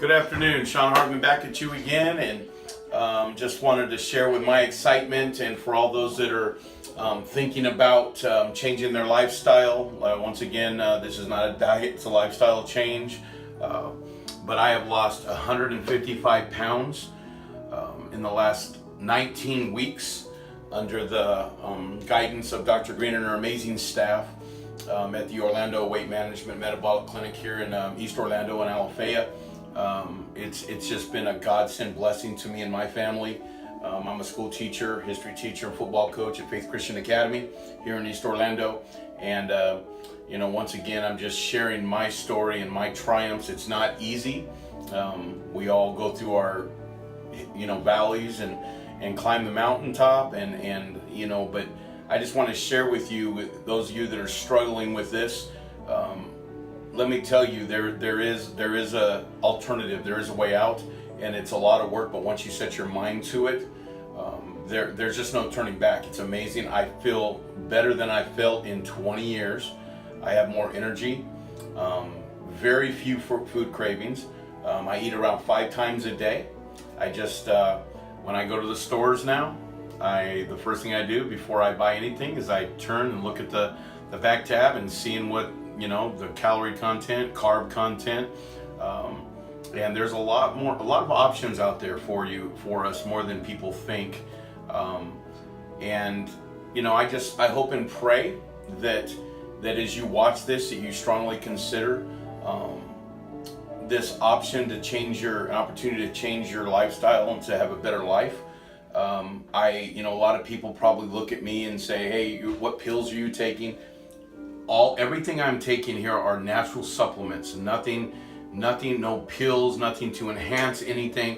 Good afternoon, Shawn Hartman back at you again, and just wanted to share with my excitement and for all those that are thinking about changing their lifestyle. Once again, this is not a diet, it's a lifestyle change. But I have lost 155 pounds in the last 19 weeks under the guidance of Dr.Green and her amazing staff at the Orlando Weight Management Metabolic Clinic here in East Orlando and Alafaya. It's just been a godsend blessing to me and my family. I'm a school teacher, history teacher, and football coach at Faith Christian Academy here in East Orlando. And once again, I'm just sharing my story and my triumphs. It's not easy. We all go through our, valleys and climb the mountaintop, but I just want to share with you, with those of you that are struggling with this. Let me tell you, there is a alternative. There is a way out, and it's a lot of work. But once you set your mind to it, there's just no turning back. It's amazing. I feel better than I felt in 20 years. I have more energy. Very few food cravings. I eat around 5 times a day. I just when I go to the stores now, the first thing I do before I buy anything is I turn and look at the back tab and seeing what the calorie content, carb content, and there's a lot of options out there for us, more than people think. I hope and pray that as you watch this, that you strongly consider this option to an opportunity to change your lifestyle and to have a better life. A lot of people probably look at me and say, "Hey, what pills are you taking?" Everything I'm taking here are natural supplements. Nothing, no pills, nothing to enhance anything.